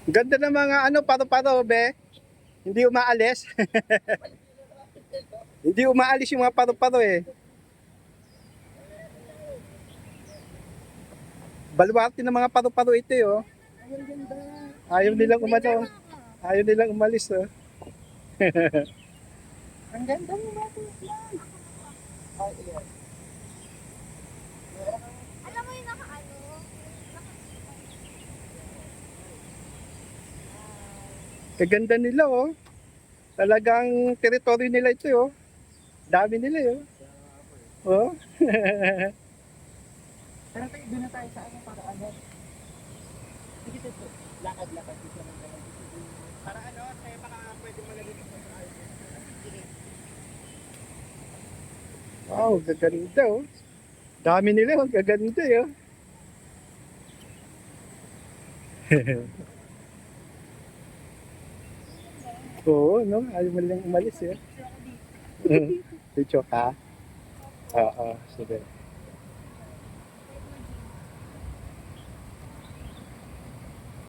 Ganda ng mga ano, pato-pato, be. Hindi umaalis. Hindi umaalis yung mga pato-pato eh. Baluarte ng mga pato-pato ito eh, oh. Ayaw nilang umano. Ayaw nilang umalis, oh. Ang ganda mo ba? Alam mo yung nakaano? Kaganda nila, oh. Talagang teritoryo nila ito, oh. Dami nila, oh. Oh. Pero tayo, doon na tayo sa ano para ano. Sige, sige. Lakad-lakad. Para ano, tayo baka pwede malagay sa Wow, gaganda, oh. Dami nila, oh. Gaganda, oh. Oo, no? Ayaw mo lang umalis, eh. Picture ka? Oo, sige.